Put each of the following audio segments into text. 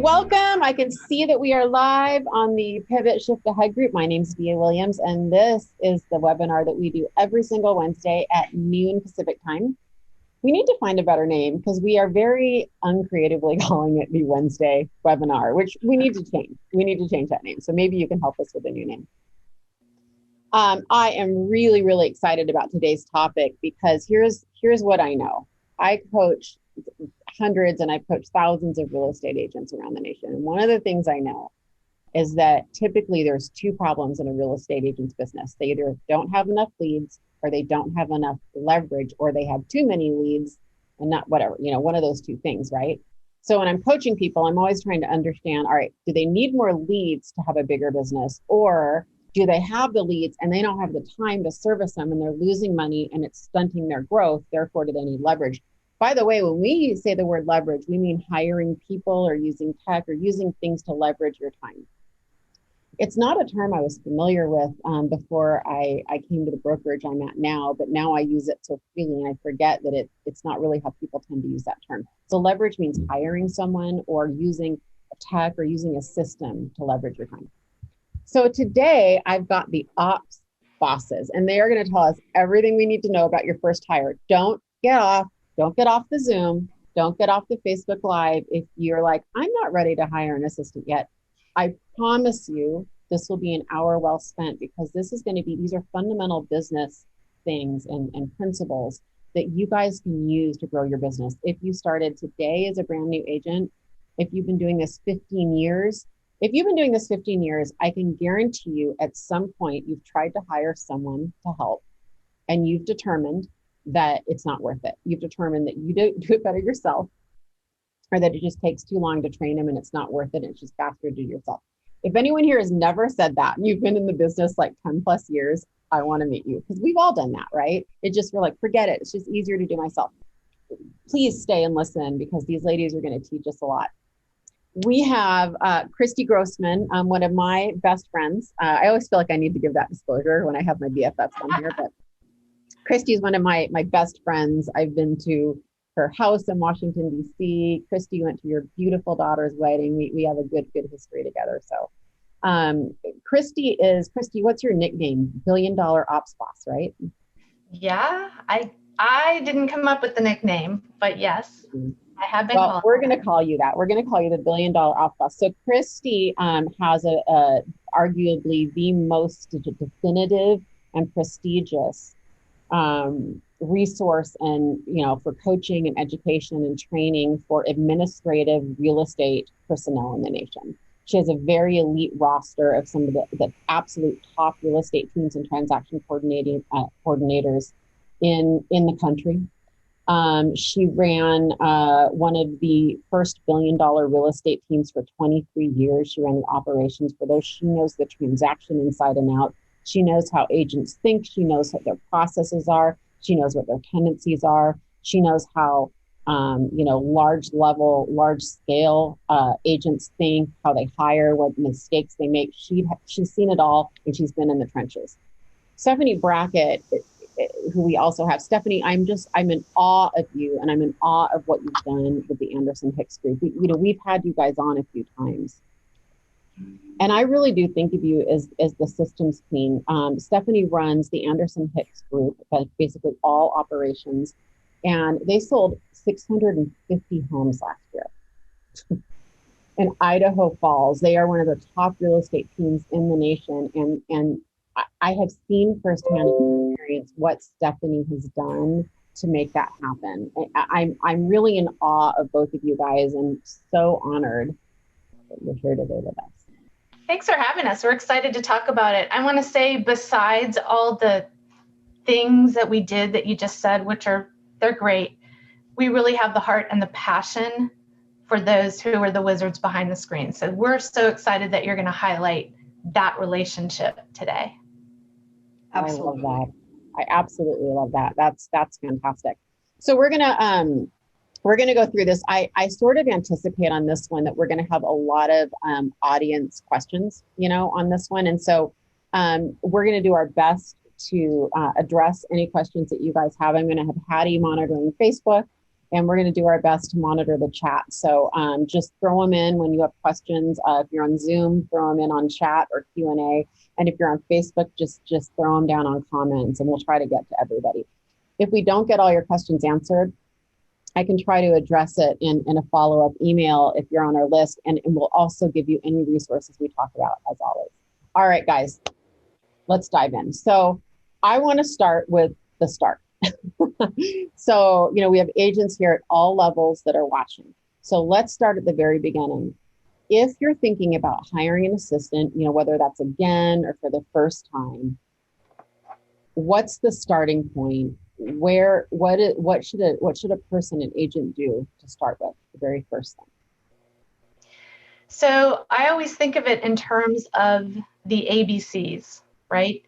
Welcome. I can see that we are live on the Pivot Shift Ahead group. My name is Vija Williams, and this is the webinar that we do every single Wednesday at noon Pacific time. We need to find a better name because we are very uncreatively calling it the Wednesday webinar, which we need to change. We need to change that name. So maybe you can help us with a new name. I am really, really excited about today's topic because here's what I know. I coach hundreds and I've coached thousands of real estate agents around the nation. And one of the things I know is that typically there's two problems in a real estate agent's business. They either don't have enough leads or they don't have enough leverage, or they have too many leads and not whatever, one of those two things, right? So when I'm coaching people, I'm always trying to understand, all right, do they need more leads to have a bigger business, or do they have the leads and they don't have the time to service them and they're losing money and it's stunting their growth? Therefore, do they need leverage? By the way, when we say the word leverage, we mean hiring people or using tech or using things to leverage your time. It's not a term I was familiar with before I came to the brokerage I'm at now, but now I use it so freely and I forget that it's not really how people tend to use that term. So leverage means hiring someone or using a tech or using a system to leverage your time. So today I've got the ops bosses, and they are going to tell us everything we need to know about your first hire. Don't get off the Zoom. Don't get off the Facebook Live. If you're like, I'm not ready to hire an assistant yet, I promise you this will be an hour well spent, because these are fundamental business things and principles that you guys can use to grow your business. If you started today as a brand new agent, if you've been doing this 15 years, I can guarantee you at some point you've tried to hire someone to help and you've determined that it's not worth it. You've determined that you don't do it better yourself, or that it just takes too long to train them and it's not worth it. And it's just faster to do yourself. If anyone here has never said that, and you've been in the business like 10 plus years, I want to meet you, because we've all done that, right? We're like, forget it. It's just easier to do myself. Please stay and listen, because these ladies are going to teach us a lot. We have Christy Grossman, one of my best friends. I always feel like I need to give that disclosure when I have my BFFs on here, but Christy is one of my best friends. I've been to her house in Washington, D.C. Christy went to your beautiful daughter's wedding. We have a good history together. So Christy, what's your nickname? $1 Billion Ops Boss, right? Yeah, I didn't come up with the nickname, but yes, I have been called. We're going to call you that. We're going to call you the $1 Billion Ops Boss. So Christy has arguably the most definitive and prestigious resource and for coaching and education and training for administrative real estate personnel in the nation. She has a very elite roster of some of the absolute top real estate teams and transaction coordinators in the country. She ran one of the first $1 billion real estate teams for 23 years. She ran the operations for those. She knows the transaction inside and out. She knows how agents think. She knows what their processes are. She knows what their tendencies are. She knows how, large scale agents think, how they hire, what mistakes they make. She's seen it all, and she's been in the trenches. Stephanie Brackett, who we also have. Stephanie, I'm in awe of you, and I'm in awe of what you've done with the Anderson Hicks group. We've had you guys on a few times. And I really do think of you as the systems queen. Stephanie runs the Anderson Hicks group, basically all operations, and they sold 650 homes last year in Idaho Falls. They are one of the top real estate teams in the nation, and I have seen firsthand experience what Stephanie has done to make that happen. I'm really in awe of both of you guys, and so honored that you're here today with us. Thanks for having us. We're excited to talk about it. I want to say, besides all the things that we did that you just said, they're great, we really have the heart and the passion for those who are the wizards behind the screen. So we're so excited that you're going to highlight that relationship today. Absolutely. I love that. I absolutely love that. That's fantastic. So we're gonna go through this. I sort of anticipate on this one that we're gonna have a lot of audience questions, on this one. And so we're gonna do our best to address any questions that you guys have. I'm gonna have Hattie monitoring Facebook. and we're going to do our best to monitor the chat. So just throw them in when you have questions. If you're on Zoom, throw them in on chat or Q&A. And if you're on Facebook, just throw them down on comments, and we'll try to get to everybody. If we don't get all your questions answered, I can try to address it in a follow-up email if you're on our list, and we'll also give you any resources we talk about, as always. All right, guys, let's dive in. So I want to start with the start. So, we have agents here at all levels that are watching. So let's start at the very beginning. If you're thinking about hiring an assistant, whether that's again or for the first time, what's the starting point? What should a person, an agent, do to start with, the very first thing? So I always think of it in terms of the ABCs, right?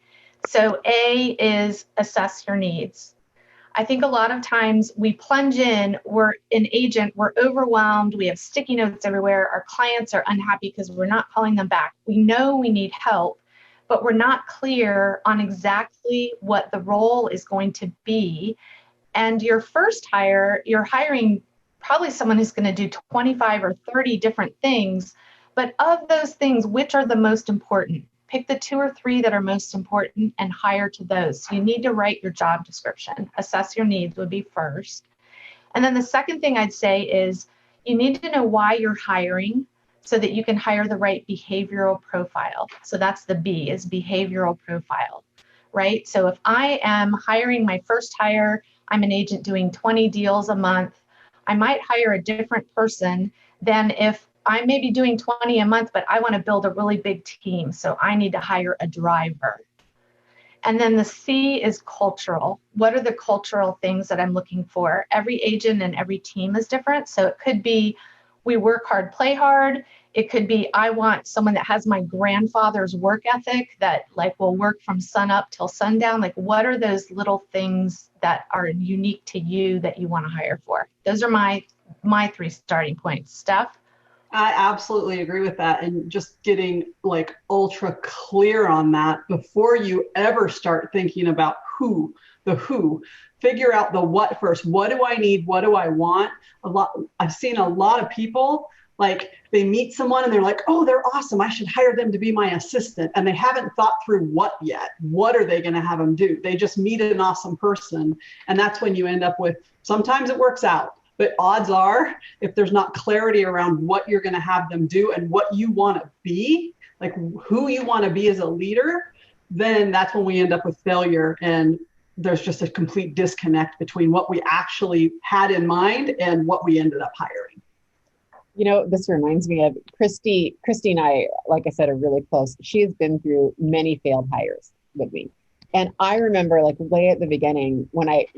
So A is assess your needs. I think a lot of times we plunge in, we're an agent, we're overwhelmed, we have sticky notes everywhere, our clients are unhappy because we're not calling them back. We know we need help, but we're not clear on exactly what the role is going to be. And your first hire, you're hiring probably someone who's going to do 25 or 30 different things, but of those things, which are the most important? Pick the 2 or 3 that are most important and hire to those. So you need to write your job description. Assess your needs would be first. And then the second thing I'd say is you need to know why you're hiring so that you can hire the right behavioral profile. So that's the B, is behavioral profile, right? So if I am hiring my first hire, I'm an agent doing 20 deals a month, I might hire a different person than if I may be doing 20 a month, but I want to build a really big team. So I need to hire a driver. And then the C is cultural. What are the cultural things that I'm looking for? Every agent and every team is different. So it could be we work hard, play hard. It could be I want someone that has my grandfather's work ethic that will work from sun up till sundown. What are those little things that are unique to you that you want to hire for? Those are my 3 starting points. Steph? I absolutely agree with that. And just getting ultra clear on that before you ever start thinking about the who, figure out the what first. What do I need? What do I want? I've seen a lot of people, they meet someone and they're like, oh, they're awesome, I should hire them to be my assistant. And they haven't thought through what yet. What are they going to have them do? They just meet an awesome person. And that's when you end up with, sometimes it works out. But odds are, if there's not clarity around what you're going to have them do and what you want to be, who you want to be as a leader, then that's when we end up with failure. And there's just a complete disconnect between what we actually had in mind and what we ended up hiring. This reminds me of Christy. Christy and I, like I said, are really close. She has been through many failed hires with me. And I remember way at the beginning when I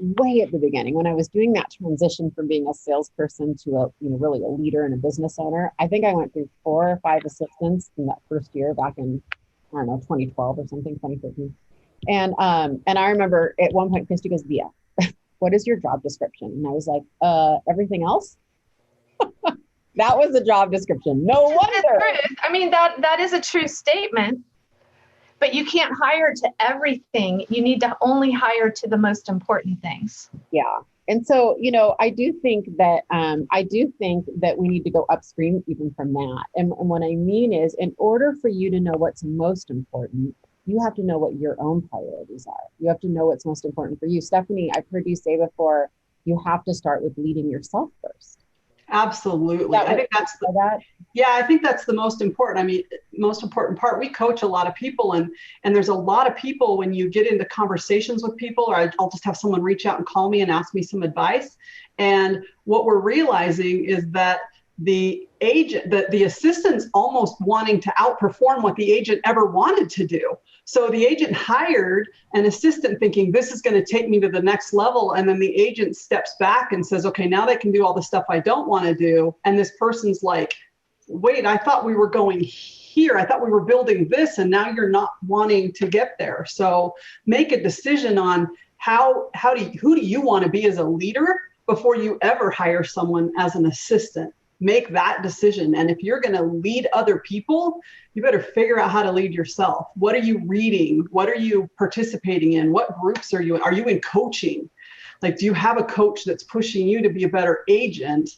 was doing that transition from being a salesperson to really a leader and a business owner, I think I went through 4 or 5 assistants in that first year back in, 2012 or something, 2013. And I remember at one point, Christy goes, Vija, what is your job description? And I was like, everything else? That was the job description. No wonder. I mean, that is a true statement. But you can't hire to everything. You need to only hire to the most important things. Yeah. And so, I do think that we need to go upstream even from that. And what I mean is, in order for you to know what's most important, you have to know what your own priorities are. You have to know what's most important for you. Stephanie, I've heard you say before, you have to start with leading yourself first. Absolutely. I think that's I think that's the most important. I mean, most important part. We coach a lot of people, and there's a lot of people when you get into conversations with people, or I'll just have someone reach out and call me and ask me some advice. And what we're realizing is that the assistant's almost wanting to outperform what the agent ever wanted to do. So the agent hired an assistant thinking this is going to take me to the next level. And then the agent steps back and says, okay, now they can do all the stuff I don't want to do. And this person's like, wait, I thought we were going here. I thought we were building this, and now you're not wanting to get there. So make a decision on who do you want to be as a leader before you ever hire someone as an assistant. Make that decision. And if you're going to lead other people, you better figure out how to lead yourself. What are you reading? What are you participating in? What groups are you in? Are you in coaching? Like, do you have a coach that's pushing you to be a better agent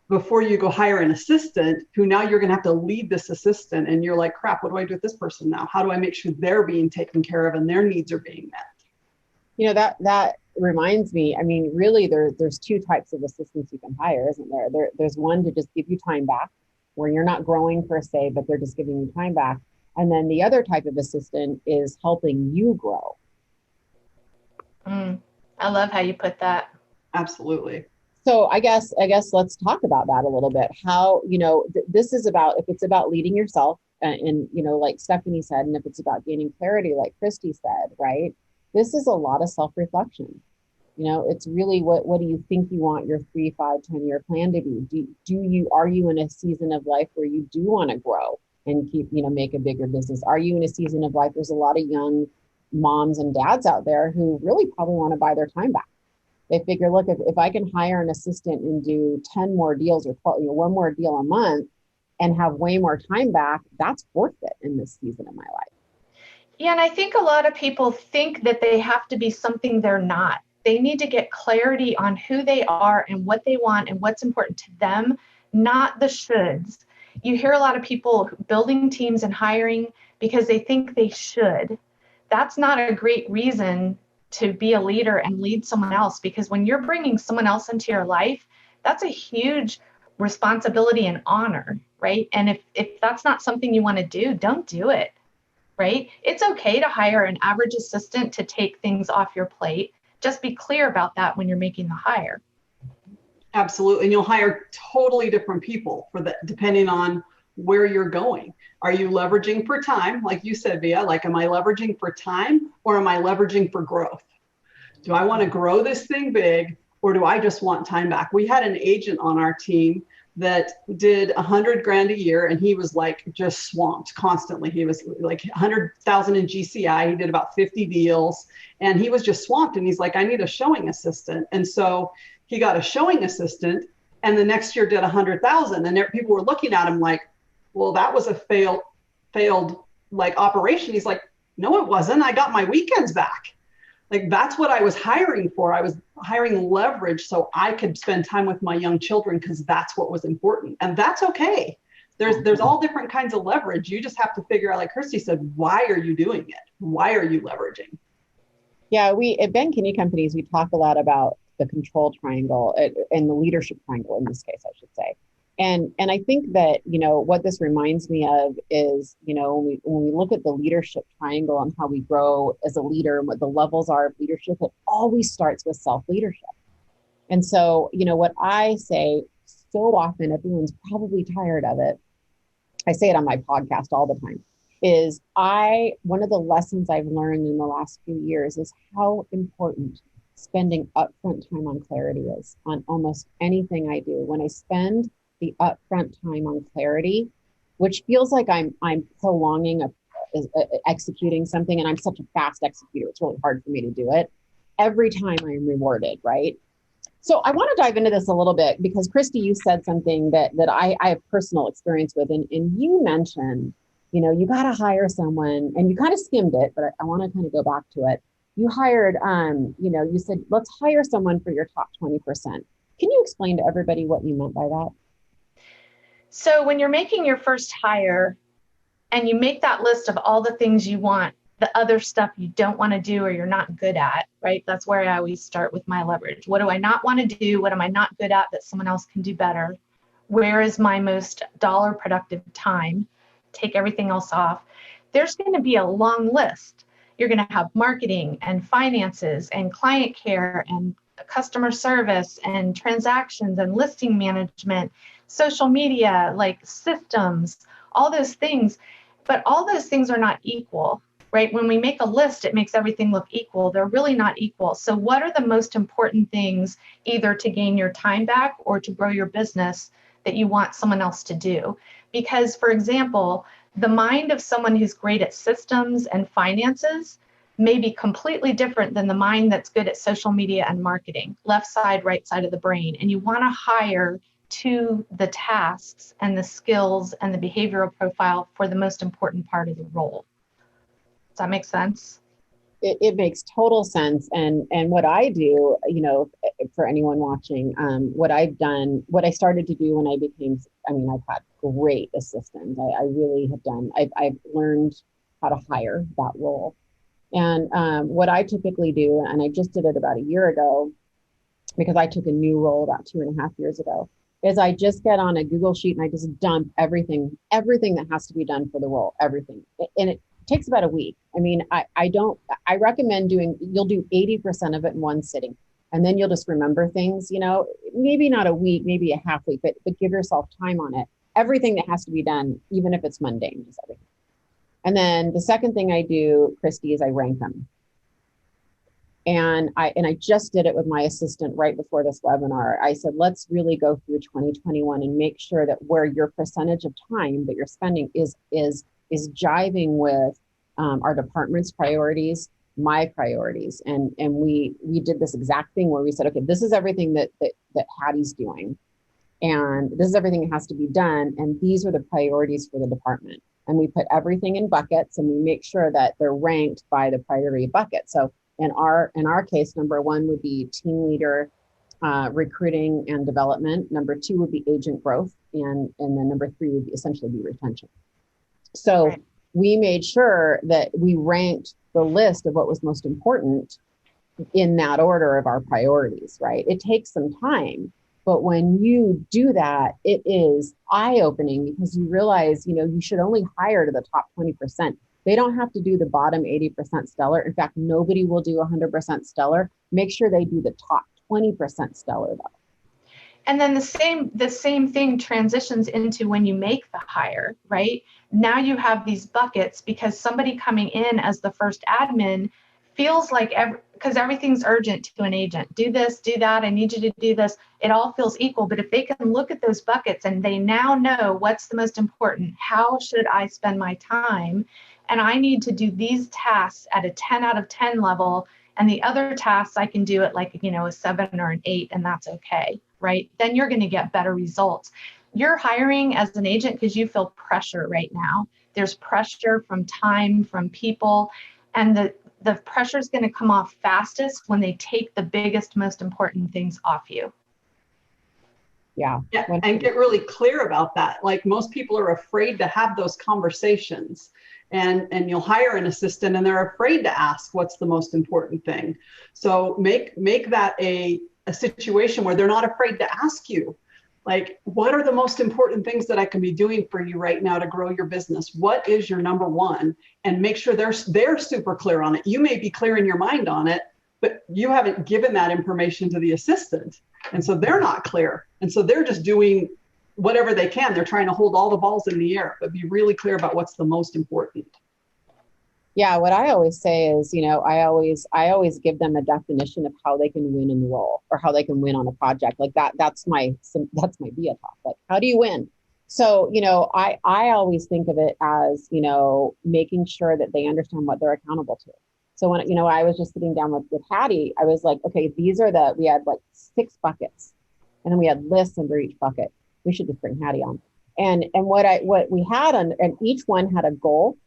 before you go hire an assistant who now you're going to have to lead this assistant, and you're like, crap, what do I do with this person now? How do I make sure they're being taken care of and their needs are being met? You know, that reminds me, I mean, really there's two types of assistants you can hire, isn't there? There's one to just give you time back, where you're not growing per se, but they're just giving you time back. And then the other type of assistant is helping you grow. I love how you put that. Absolutely. So I guess let's talk about that a little bit. How, you know, this is about, if it's about leading yourself and, you know, like Stephanie said, and if it's about gaining clarity, like Christy said, right? This is a lot of self-reflection. You know, it's really what do you think you want your 3, 5, 10-year plan to be? Are you in a season of life where you do want to grow and keep, you know, make a bigger business? Are you in a season of life? There's a lot of young moms and dads out there who really probably want to buy their time back. They figure, look, if I can hire an assistant and do 10 more deals or 12, you know, one more deal a month and have way more time back, that's worth it in this season of my life. Yeah, and I think a lot of people think that they have to be something they're not. They need to get clarity on who they are and what they want and what's important to them, not the shoulds. You hear a lot of people building teams and hiring because they think they should. That's not a great reason to be a leader and lead someone else, because when you're bringing someone else into your life, that's a huge responsibility and honor, right? And if that's not something you want to do, don't do it, right? It's okay to hire an average assistant to take things off your plate. Just be clear about that when you're making the hire. Absolutely. And you'll hire totally different people for that, depending on where you're going. Are you leveraging for time? Like you said, Vija, like, am I leveraging for time or am I leveraging for growth? Do I want to grow this thing big or do I just want time back? We had an agent on our team that did $100,000 a year, and he was like just swamped constantly. He was like 100,000 in GCI. He did about 50 deals, and he was just swamped. And he's like, I need a showing assistant. And so he got a showing assistant, and the next year did 100,000. And there, people were looking at him like, well, that was a failed like operation. He's like, no, it wasn't. I got my weekends back. Like, that's what I was hiring for. I was hiring leverage so I could spend time with my young children, because that's what was important. And that's okay. There's all different kinds of leverage. You just have to figure out, like Christy said, why are you doing it? Why are you leveraging? Yeah, we at Ben Kinney Companies, we talk a lot about the control triangle and the leadership triangle in this case, I should say. And I think that, you know, what this reminds me of is, you know, when we look at the leadership triangle and how we grow as a leader and what the levels are of leadership, it always starts with self-leadership. And so, you know, what I say so often, everyone's probably tired of it. I say it on my podcast all the time, is one of the lessons I've learned in the last few years is how important spending upfront time on clarity is on almost anything I do. When I spend the upfront time on clarity, which feels like I'm prolonging executing something, and I'm such a fast executor, it's really hard for me to do it. Every time I am rewarded, right? So I want to dive into this a little bit, because Christy, you said something that I have personal experience with, and you mentioned, you know, you got to hire someone, and you kind of skimmed it, but I want to kind of go back to it. You hired, you know, you said, let's hire someone for your top 20%. Can you explain to everybody what you meant by that? So when you're making your first hire and you make that list of all the things you want, the other stuff you don't want to do or you're not good at, right? That's where I always start with my leverage. What do I not want to do? What am I not good at that someone else can do better? Where is my most dollar productive time? Take everything else off. There's going to be a long list. You're going to have marketing and finances and client care and customer service and transactions and listing management, social media, like systems, all those things. But all those things are not equal, right? When we make a list, it makes everything look equal. They're really not equal. So what are the most important things, either to gain your time back or to grow your business, that you want someone else to do? Because, for example, the mind of someone who's great at systems and finances may be completely different than the mind that's good at social media and marketing, left side, right side of the brain. And you want to hire to the tasks and the skills and the behavioral profile for the most important part of the role. Does that make sense? it makes total sense. And what I do, for anyone watching, what I started to do when I became, I've had great assistants. I really have done, I've learned how to hire that role. And what I typically do, and I just did it about a year ago, because I took a new role about 2.5 years ago, is I just get on a Google sheet and I just dump everything that has to be done for the role, everything. And it takes about a week. I recommend you'll do 80% of it in one sitting. And then you'll just remember things, maybe not a week, maybe a half week, but give yourself time on it. Everything that has to be done, even if it's mundane, just everything. And then the second thing I do, Christy, is I rank them. And I just did it with my assistant right before this webinar. I said, let's really go through 2021 and make sure that where your percentage of time that you're spending is jiving with our department's priorities, my priorities. And we did this exact thing where we said, okay, this is everything that Hattie's doing. And this is everything that has to be done. And these are the priorities for the department. And we put everything in buckets and we make sure that they're ranked by the priority bucket. So in our case, number one would be team leader, recruiting and development. Number two would be agent growth. And then number three would essentially be retention. So right. We made sure that we ranked the list of what was most important in that order of our priorities, right? It takes some time, but when you do that, it is eye-opening because you realize, you should only hire to the top 20%. They don't have to do the bottom 80% stellar. In fact, nobody will do 100% stellar. Make sure they do the top 20% stellar though. And then the same thing transitions into when you make the hire, right? Now you have these buckets because somebody coming in as the first admin feels like, because everything's urgent to an agent. Do this, do that, I need you to do this. It all feels equal. But if they can look at those buckets and they now know what's the most important, how should I spend my time? And I need to do these tasks at a 10 out of 10 level. And the other tasks I can do at a 7 or an 8, and that's okay, right? Then you're going to get better results. You're hiring as an agent because you feel pressure right now. There's pressure from time, from people, and the pressure is going to come off fastest when they take the biggest, most important things off you. Yeah, and get really clear about that. Like most people are afraid to have those conversations. And you'll hire an assistant and they're afraid to ask what's the most important thing. So make that a situation where they're not afraid to ask you, like, what are the most important things that I can be doing for you right now to grow your business? What is your number one? And make sure they're super clear on it. You may be clear in your mind on it, but you haven't given that information to the assistant. And so they're not clear. And so they're just doing whatever they can. They're trying to hold all the balls in the air, but be really clear about what's the most important. Yeah, what I always say is, I always give them a definition of how they can win in the role or how they can win on a project. Like that's my Vija talk. Like, how do you win? So, I always think of it as, making sure that they understand what they're accountable to. So when, I was just sitting down with Hattie, I was like, okay, we had like 6 buckets and then we had lists under each bucket. We should just bring Hattie on. And what we had on, and each one had a goal,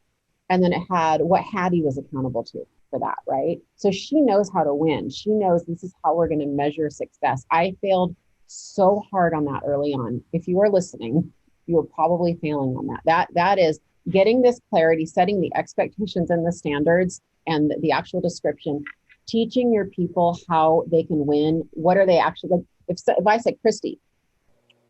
and then it had what Hattie was accountable to for that, right? So she knows how to win. She knows this is how we're going to measure success. I failed so hard on that early on. If you are listening, you are probably failing on that. That is getting this clarity, setting the expectations and the standards and the actual description, teaching your people how they can win. What are they actually like? If I said, Christy,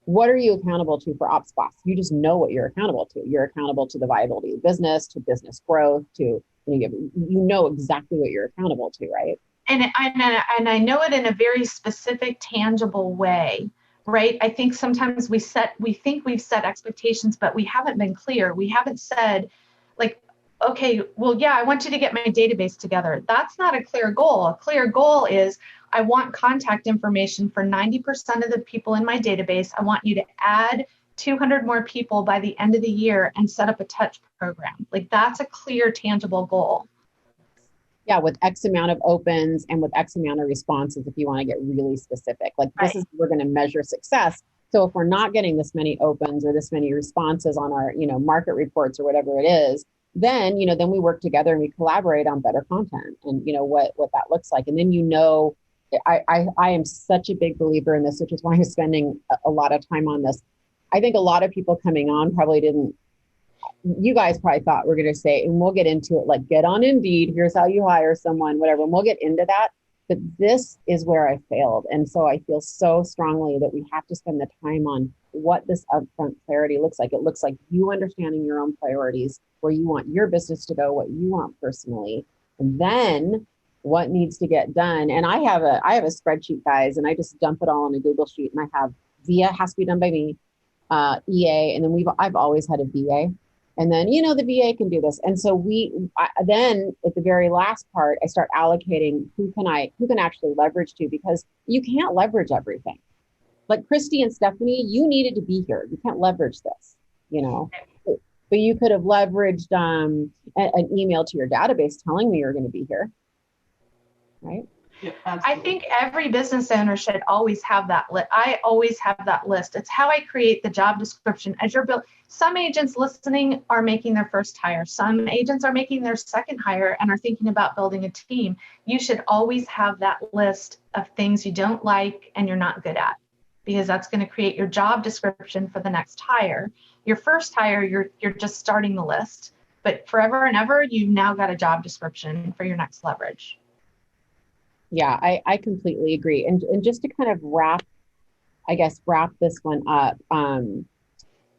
what are you accountable to for Ops Boss? You just know what you're accountable to. You're accountable to the viability of business, to business growth, to, you know exactly what you're accountable to, right? And I know it in a very specific, tangible way, right? I think sometimes we think we've set expectations, but we haven't been clear. We haven't said, like, okay, well, yeah, I want you to get my database together. That's not a clear goal. A clear goal is I want contact information for 90% of the people in my database. I want you to add 200 more people by the end of the year and set up a touch program. Like that's a clear, tangible goal. Yeah, with X amount of opens and with X amount of responses, if you want to get really specific. Like this is, we're going to measure success. So if we're not getting this many opens or this many responses on our, market reports or whatever it is, then, then we work together and we collaborate on better content and, what that looks like. And then, I am such a big believer in this, which is why I'm spending a lot of time on this. I think a lot of people coming on probably didn't, you guys probably thought we're going to say, and we'll get into it, like get on Indeed, here's how you hire someone, whatever. And we'll get into that. But this is where I failed. And so I feel so strongly that we have to spend the time on what this upfront clarity looks like. It looks like you understanding your own priorities, where you want your business to go, what you want personally, and then what needs to get done. And I have a spreadsheet, guys, and I just dump it all on a Google sheet. And I have VIA has to be done by me, EA, and then I've always had a VA. And then, the VA can do this. And so then at the very last part, I start allocating who can actually leverage to, because you can't leverage everything. Like Christy and Stephanie, you needed to be here. You can't leverage this, but you could have leveraged an email to your database telling me you're going to be here. Right. Yeah, I think every business owner should always have that list. I always have that list. It's how I create the job description as you're built. Some agents listening are making their first hire. Some agents are making their second hire and are thinking about building a team. You should always have that list of things you don't like and you're not good at, because that's going to create your job description for the next hire. Your first hire, you're just starting the list, but forever and ever, you've now got a job description for your next leverage. Yeah, I completely agree. And just to kind of wrap this one up,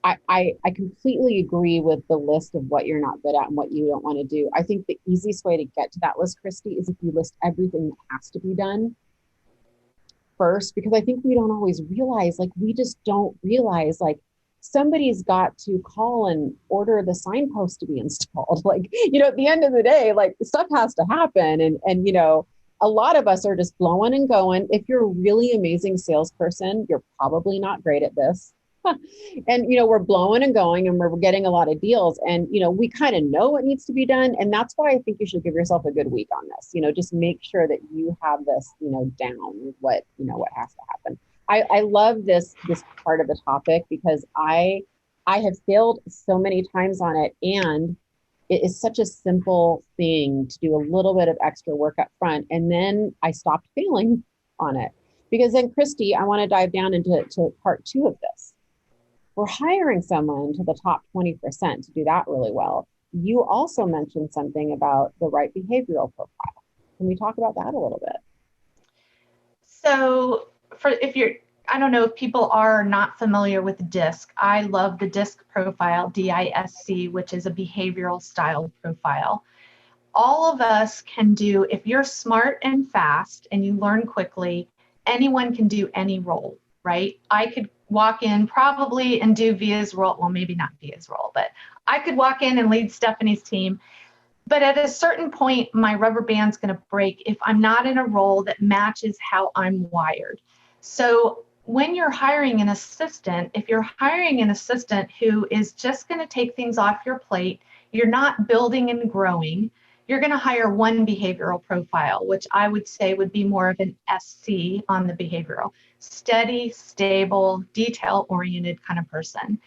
I completely agree with the list of what you're not good at and what you don't want to do. I think the easiest way to get to that list, Christy, is if you list everything that has to be done first, because I think we don't always realize, we just don't realize, somebody's got to call and order the signpost to be installed. At the end of the day, stuff has to happen. And a lot of us are just blowing and going. If you're a really amazing salesperson, you're probably not great at this. And, we're blowing and going and we're getting a lot of deals, and, we kind of know what needs to be done. And that's why I think you should give yourself a good week on this, just make sure that you have this, down what has to happen. I love this part of the topic, because I have failed so many times on it. And it is such a simple thing to do a little bit of extra work up front. And then I stopped failing on it, because then, Christy, I want to dive down into part 2 of this. We're hiring someone to the top 20% to do that really well. You also mentioned something about the right behavioral profile. Can we talk about that a little bit? So I don't know if people are not familiar with DISC. I love the DISC profile, DISC, which is a behavioral style profile. All of us can do, if you're smart and fast and you learn quickly, anyone can do any role, right? I could walk in probably and do Vija's role. Well, maybe not Vija's role, but I could walk in and lead Stephanie's team. But at a certain point, my rubber band's going to break if I'm not in a role that matches how I'm wired. So when you're hiring an assistant, if you're hiring an assistant who is just going to take things off your plate, you're not building and growing, you're going to hire one behavioral profile, which I would say would be more of an SC on the behavioral. Steady, stable, detail-oriented kind of person.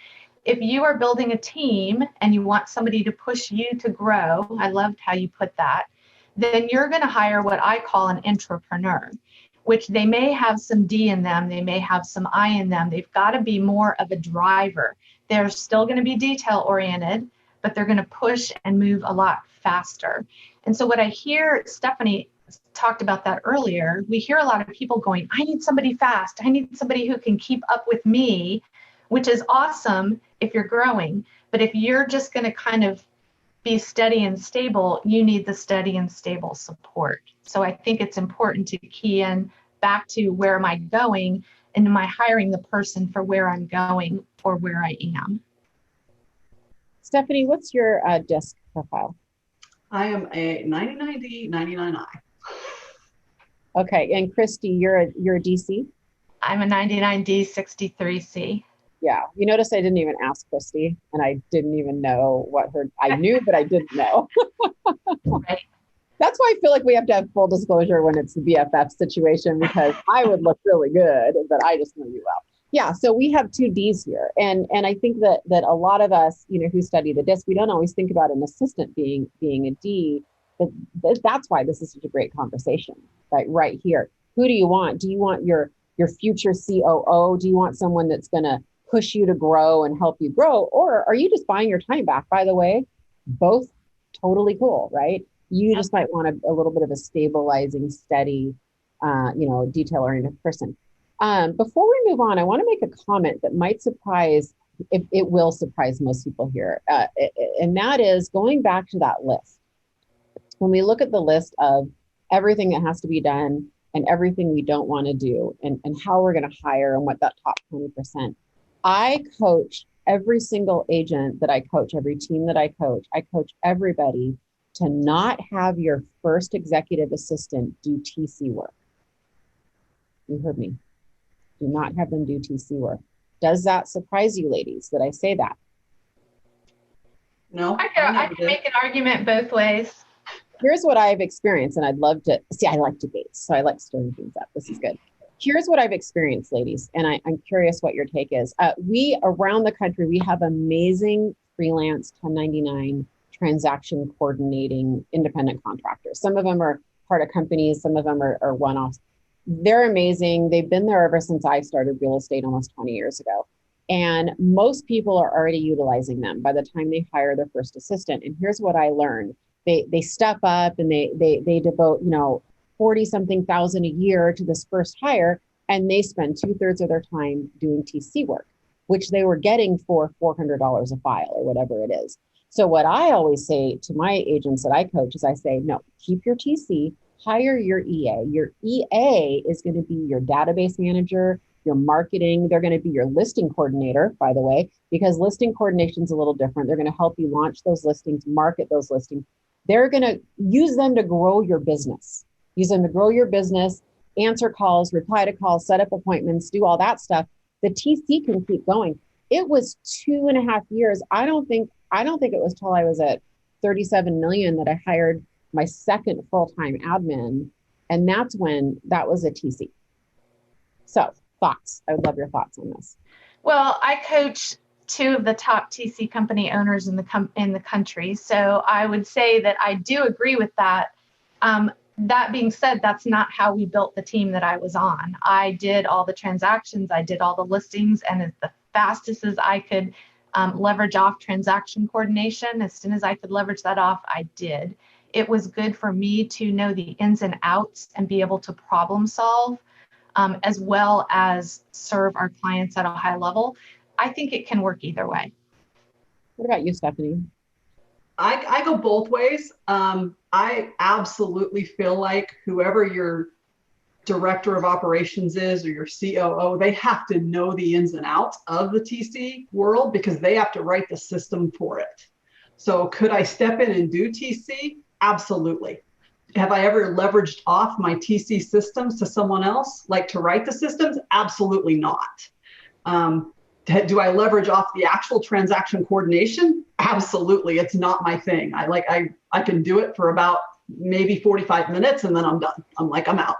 If you are building a team and you want somebody to push you to grow, I loved how you put that, then you're going to hire what I call an entrepreneur, which they may have some D in them, they may have some I in them. They've got to be more of a driver. They're still going to be detail-oriented, but they're going to push and move a lot faster. And so what I hear, Stephanie talked about that earlier, we hear a lot of people going, I need somebody fast. I need somebody who can keep up with me, which is awesome if you're growing. But if you're just going to kind of be steady and stable, you need the steady and stable support. So I think it's important to key in back to where am I going, and am I hiring the person for where I'm going or where I am? Stephanie, what's your DISC profile? I am a 90-90, 99I. Okay, and Christy, you're a DC? I'm a 99D, 63C. Yeah, you notice I didn't even ask Christy, and I didn't even know I knew, but I didn't know. Right. That's why I feel like we have to have full disclosure when it's the BFF situation, because I would look really good, but I just know you well. Yeah, so we have two Ds here, and I think that a lot of us, who study the disc, we don't always think about an assistant being a D, but that's why this is such a great conversation, right here. Who do you want? Do you want your future COO? Do you want someone that's going to push you to grow and help you grow, or are you just buying your time back? By the way, both totally cool, right? You just might want a little bit of a stabilizing, steady, detail-oriented person. Before we move on, I want to make a comment that might surprise, if it will surprise most people here. And that is going back to that list. When we look at the list of everything that has to be done and everything we don't want to do and how we're going to hire and what that top 20%, I coach every single agent that I coach, every team that I coach everybody to not have your first executive assistant do TC work. You heard me. Do not have them do TC work. Does that surprise you, ladies, that I say that? No. I can make an argument both ways. Here's what I've experienced, and I'd love to see. I like debates, so I like stirring things up. This is good. Here's what I've experienced, ladies, and I'm curious what your take is. We, around the country, we have amazing freelance 1099 transaction coordinating independent contractors. Some of them are part of companies, some of them are one-offs. They're amazing. They've been there ever since I started real estate almost 20 years ago. And most people are already utilizing them by the time they hire their first assistant. And here's what I learned. They step up and they devote, 40 something thousand a year to this first hire. And they spend 2/3 of their time doing TC work, which they were getting for $400 a file or whatever it is. So what I always say to my agents that I coach is I say, no, keep your TC, hire your EA. Your EA is going to be your database manager, your marketing. They're going to be your listing coordinator, by the way, because listing coordination is a little different. They're going to help you launch those listings, market those listings. They're going to use them to grow your business. Use them to grow your business, answer calls, reply to calls, set up appointments, do all that stuff. The TC can keep going. It was 2.5 years. I don't think it was till I was at 37 million that I hired my second full-time admin. And that was a TC. So thoughts, I would love your thoughts on this. Well, I coach 2 of the top TC company owners in the country. So I would say that I do agree with that. That being said, that's not how we built the team that I was on. I did all the transactions, I did all the listings, and as the fastest as I could leverage off transaction coordination, as soon as I could leverage that off, I did. It was good for me to know the ins and outs and be able to problem solve, as well as serve our clients at a high level. I think it can work either way. What about you, Stephanie? I go both ways. I absolutely feel like whoever your director of operations is or your COO, they have to know the ins and outs of the TC world because they have to write the system for it. So could I step in and do TC? Absolutely. Have I ever leveraged off my TC systems to someone else, like to write the systems? Absolutely not. Do I leverage off the actual transaction coordination? Absolutely. It's not my thing. I can do it for about maybe 45 minutes and then I'm done. I'm out.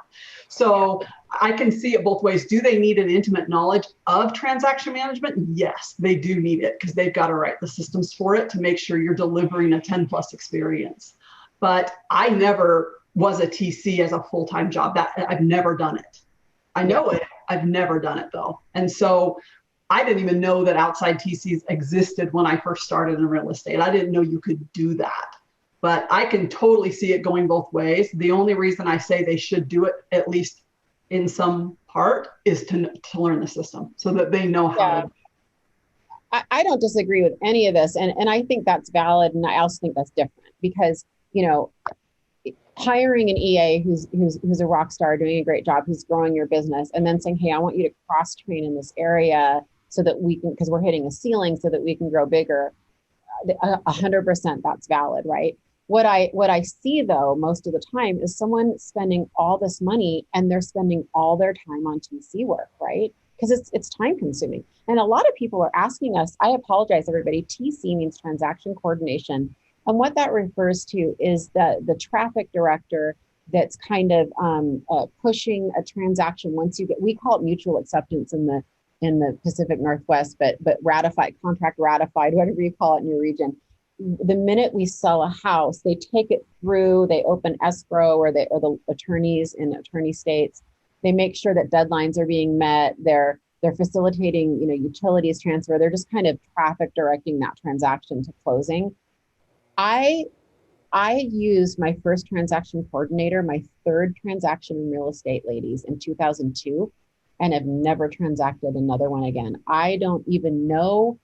So I can see it both ways. Do they need an intimate knowledge of transaction management? Yes, they do need it because they've got to write the systems for it to make sure you're delivering a 10+ experience. But I never was a TC as a full-time job. I've never done it. I know it. I've never done it though. And so I didn't even know that outside TCs existed when I first started in real estate. I didn't know you could do that. But I can totally see it going both ways. The only reason I say they should do it, at least in some part, is to learn the system so that they know how to. I don't disagree with any of this. And I think that's valid. And I also think that's different because, hiring an EA who's a rock star doing a great job, who's growing your business, and then saying, hey, I want you to cross train in this area so that we can, because we're hitting a ceiling so that we can grow bigger. 100% that's valid, right? What I see though, most of the time is someone spending all this money and they're spending all their time on TC work, right? Because it's time consuming. And a lot of people are asking us, I apologize, everybody, TC means transaction coordination. And what that refers to is the traffic director that's kind of pushing a transaction once you get, we call it mutual acceptance in the in the Pacific Northwest, but contract ratified, whatever you call it in your region. The minute we sell a house, they take it through, they open escrow, or the attorneys in attorney states, they make sure that deadlines are being met. They're facilitating, utilities transfer. They're just kind of traffic directing that transaction to closing. I used my first transaction coordinator, my third transaction in real estate, ladies, in 2002, and have never transacted another one again. I didn't even know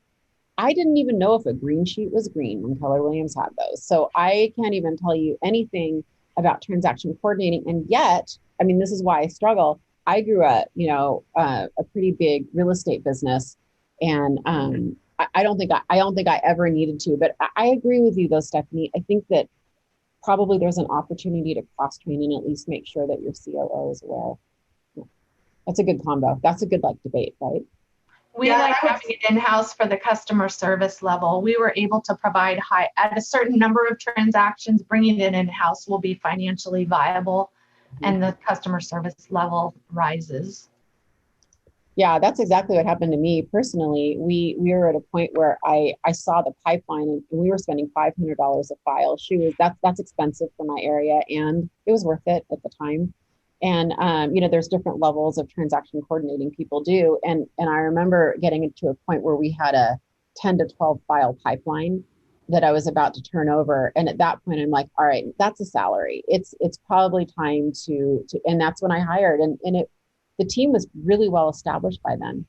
if a green sheet was green when Keller Williams had those. So I can't even tell you anything about transaction coordinating. And yet, this is why I struggle. I grew up, a pretty big real estate business, and I don't think I ever needed to. But I agree with you, though, Stephanie. I think that probably there's an opportunity to cross train and at least make sure that your COO is aware. That's a good combo. That's a good debate, right? We like having it in-house for the customer service level. We were able to provide at a certain number of transactions, bringing it in-house will be financially viable, and the customer service level rises. Yeah, that's exactly what happened to me personally. We were at a point where I saw the pipeline, and we were spending $500 a file. That's expensive for my area, and it was worth it at the time. And there's different levels of transaction coordinating people do. And I remember getting to a point where we had a 10 to 12 file pipeline that I was about to turn over. And at that point, I'm like, all right, that's a salary. It's probably time to and that's when I hired. And the team was really well established by then,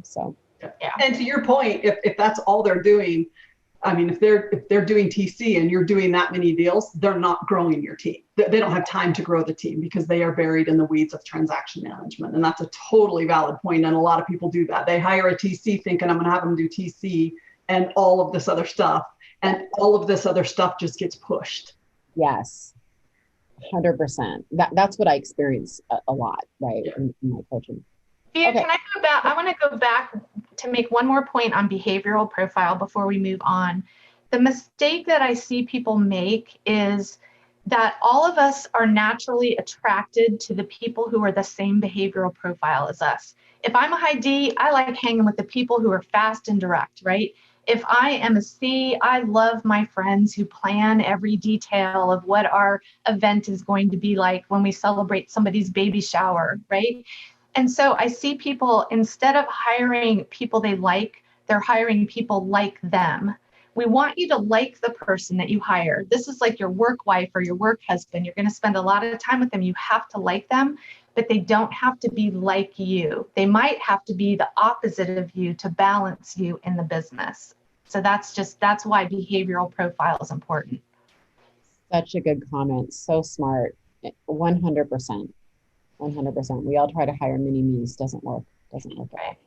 so. Yeah. And to your point, if that's all they're doing, if they're doing TC and you're doing that many deals, they're not growing your team. They don't have time to grow the team because they are buried in the weeds of transaction management. And that's a totally valid point. And a lot of people do that. They hire a TC thinking I'm going to have them do TC and all of this other stuff. And all of this other stuff just gets pushed. Yes, 100%. That's what I experience a lot, right, in my coaching. Vija, okay. Can I go back? I want to go back to make one more point on behavioral profile before we move on. The mistake that I see people make is that all of us are naturally attracted to the people who are the same behavioral profile as us. If I'm a high D, I like hanging with the people who are fast and direct, right? If I am a C, I love my friends who plan every detail of what our event is going to be like when we celebrate somebody's baby shower, right? And so I see people, instead of hiring people they like, they're hiring people like them. We want you to like the person that you hire. This is like your work wife or your work husband. You're going to spend a lot of time with them. You have to like them, but they don't have to be like you. They might have to be the opposite of you to balance you in the business. So that's why behavioral profile is important. Such a good comment. So smart. 100%. 100%. We all try to hire mini me's. Doesn't work. Right.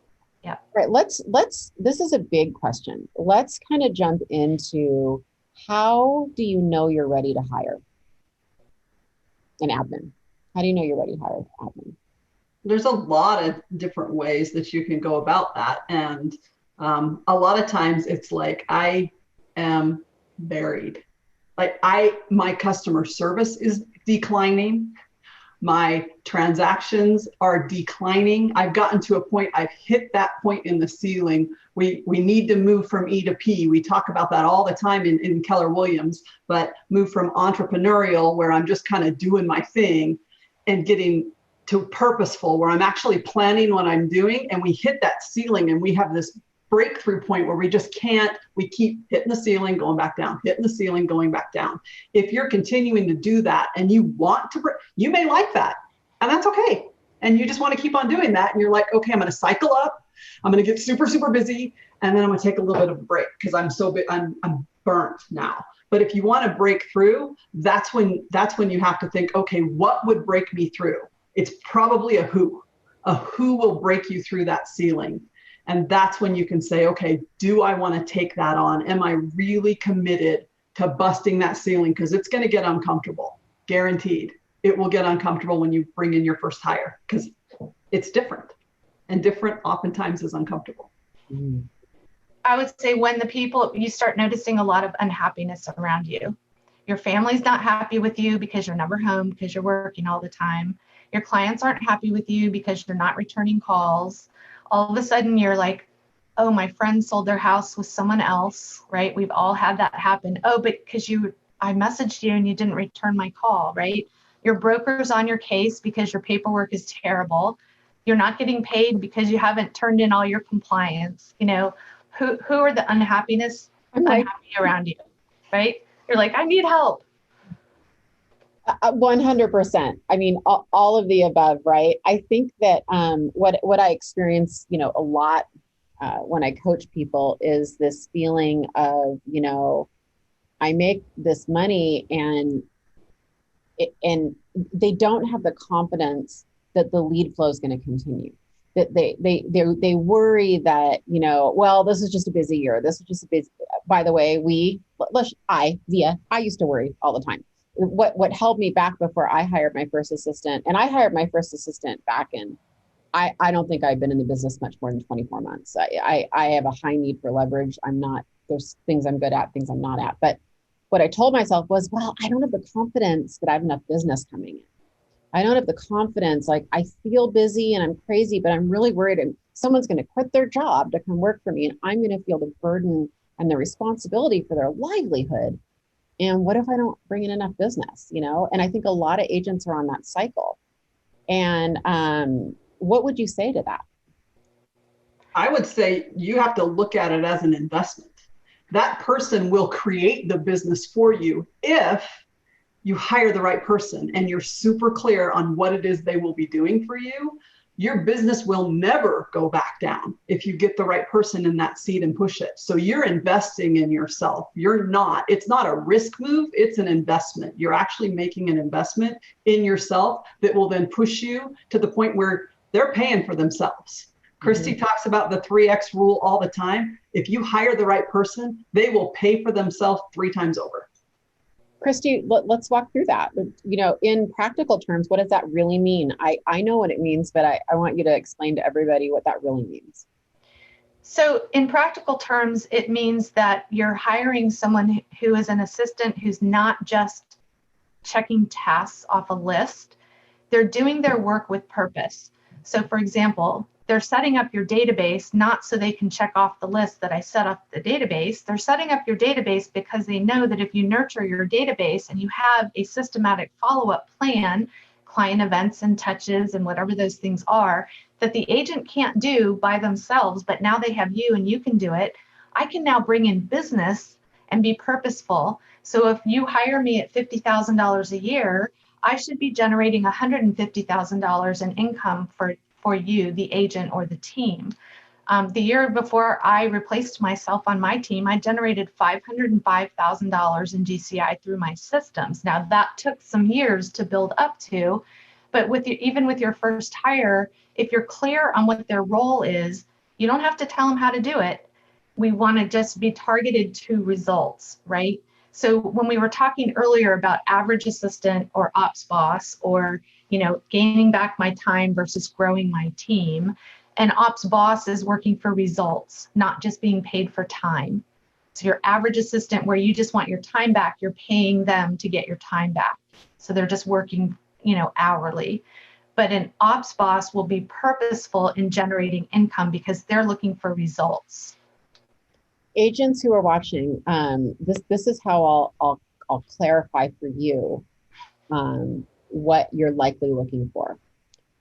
Yeah. Right. This is a big question. Let's kind of jump into, how do you know you're ready to hire an admin? How do you know you're ready to hire an admin? There's a lot of different ways that you can go about that. And a lot of times it's like, I am buried. My customer service is declining. My transactions are declining. I've gotten to a point, I've hit that point in the ceiling. We need to move from E to P. We talk about that all the time in Keller Williams, but move from entrepreneurial, where I'm just kind of doing my thing, and getting to purposeful, where I'm actually planning what I'm doing. And we hit that ceiling and we have this breakthrough point where we just can't, we keep hitting the ceiling, going back down, hitting the ceiling, going back down. If you're continuing to do that and you want to, you may like that, and that's okay. And you just want to keep on doing that. And you're like, okay, I'm going to cycle up. I'm going to get super, super busy. And then I'm going to take a little bit of a break because I'm so big, I'm burnt now. But if you want to break through, that's when you have to think, okay, what would break me through? It's probably a who will break you through that ceiling. And that's when you can say, okay, do I want to take that on? Am I really committed to busting that ceiling? Because it's going to get uncomfortable, guaranteed. It will get uncomfortable when you bring in your first hire, because it's different, and different oftentimes is uncomfortable. I would say when you start noticing a lot of unhappiness around you. Your family's not happy with you because you're never home, because you're working all the time. Your clients aren't happy with you because you're not returning calls. All of a sudden you're like, oh, my friend sold their house with someone else, right? We've all had that happen. Oh, but because I messaged you and you didn't return my call, right? Your broker's on your case because your paperwork is terrible. You're not getting paid because you haven't turned in all your compliance. You know, who are the unhappy around you, right? You're like, I need help. 100%. I mean, all of the above, right? I think that what I experience, you know, a lot when I coach people is this feeling of, you know, I make this money and they don't have the confidence that the lead flow is going to continue. That they worry that, you know, well, this is just a busy year. This is just a busy. By the way, Vija, I used to worry all the time. What held me back before I hired my first assistant, and I hired my first assistant back in, I don't think I've been in the business much more than 24 months. I have a high need for leverage. There's things I'm good at, things I'm not at. But what I told myself was, well, I don't have the confidence that I have enough business coming in. I don't have the confidence, like I feel busy and I'm crazy, but I'm really worried someone's going to quit their job to come work for me and I'm going to feel the burden and the responsibility for their livelihood. And what if I don't bring in enough business, you know? And I think a lot of agents are on that cycle. And what would you say to that? I would say you have to look at it as an investment. That person will create the business for you if you hire the right person and you're super clear on what it is they will be doing for you. Your business will never go back down if you get the right person in that seat and push it. So you're investing in yourself. It's not a risk move, it's an investment. You're actually making an investment in yourself that will then push you to the point where they're paying for themselves. Christy talks about the 3X rule all the time. If you hire the right person, they will pay for themselves 3 times over. Christy, let's walk through that. You know, in practical terms, what does that really mean? I know what it means, but I want you to explain to everybody what that really means. So in practical terms, it means that you're hiring someone who is an assistant who's not just checking tasks off a list. They're doing their work with purpose. So for example, they're setting up your database, not so they can check off the list that I set up the database. They're setting up your database because they know that if you nurture your database and you have a systematic follow-up plan, client events and touches and whatever those things are, that the agent can't do by themselves, but now they have you and you can do it. I can now bring in business and be purposeful. So if you hire me at $50,000 a year, I should be generating $150,000 in income for you, the agent or the team. The year before I replaced myself on my team, I generated $505,000 in GCI through my systems. Now that took some years to build up to, but even with your first hire, if you're clear on what their role is, you don't have to tell them how to do it. We want to just be targeted to results, right? So when we were talking earlier about average assistant or ops boss or, you know, gaining back my time versus growing my team, an ops boss is working for results, not just being paid for time. So your average assistant where you just want your time back, you're paying them to get your time back. So they're just working, you know, hourly. But an ops boss will be purposeful in generating income because they're looking for results. Agents who are watching, this is how I'll clarify for you what you're likely looking for.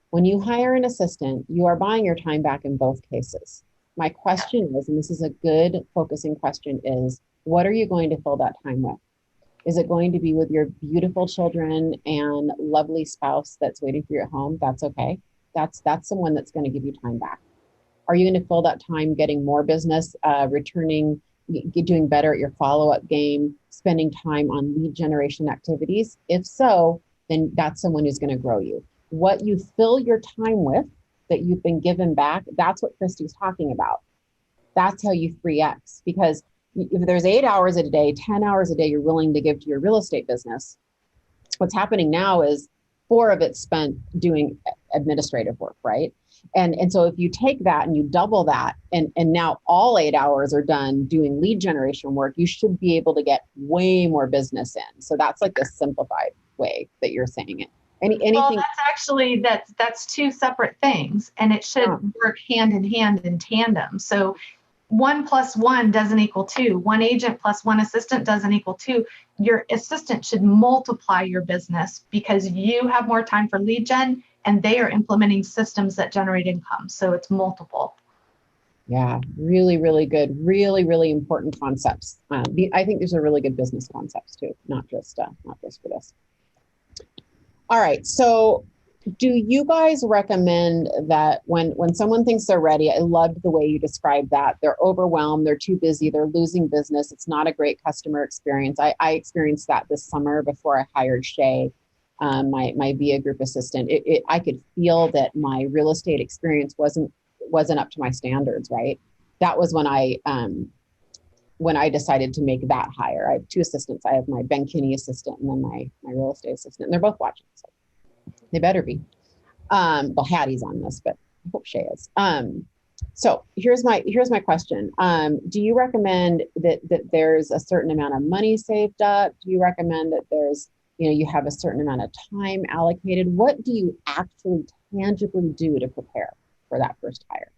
When you hire an assistant, you are buying your time back in both cases. My question is, and this is a good focusing question, is what are you going to fill that time with? Is it going to be with your beautiful children and lovely spouse that's waiting for you at home? That's okay. That's someone that's going to give you time back. Are you going to fill that time getting more business, returning, doing better at your follow-up game, spending time on lead generation activities? If so, then that's someone who's going to grow you. What you fill your time with that you've been given back, that's what Christy's talking about. That's how you 3X. Because if there's 8 hours a day, 10 hours a day you're willing to give to your real estate business, what's happening now is 4 of it's spent doing administrative work, right? And so if you take that and you double that, and now all 8 hours are done doing lead generation work, you should be able to get way more business in. So that's like the simplified way that you're saying it. Anything? Well, that's two separate things, and it should work hand in hand in tandem. So 1 + 1 doesn't equal 2. One agent plus one assistant doesn't equal 2. Your assistant should multiply your business because you have more time for lead gen and they are implementing systems that generate income. So it's multiple. Yeah, really, really good. Really, really important concepts. I think these are really good business concepts too, not just for this. All right. So do you guys recommend that when someone thinks they're ready, I loved the way you described that, they're overwhelmed, they're too busy, they're losing business, it's not a great customer experience. I experienced that this summer before I hired Shay, my Vija group assistant. I could feel that my real estate experience wasn't up to my standards, right? That was when I decided to make that hire. I have two assistants. I have my Kinney assistant and then my real estate assistant, and they're both watching. So they better be. Well, Hattie's on this, but I hope Shay is. So here's my question. Do you recommend that there's a certain amount of money saved up? Do you recommend that there's, you have a certain amount of time allocated? What do you actually tangibly do to prepare for that first hire?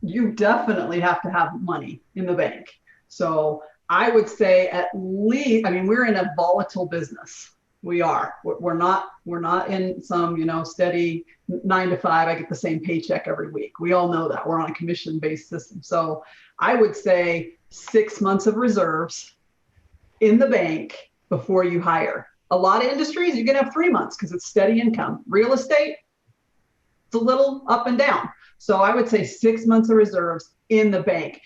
You definitely have to have money in the bank. So I would say at least, we're in a volatile business. We are. We're not in some, steady 9 to 5. I get the same paycheck every week. We all know that. We're on a commission-based system. So I would say 6 months of reserves in the bank before you hire. A lot of industries, you can have 3 months because it's steady income. Real estate, it's a little up and down. So I would say 6 months of reserves in the bank.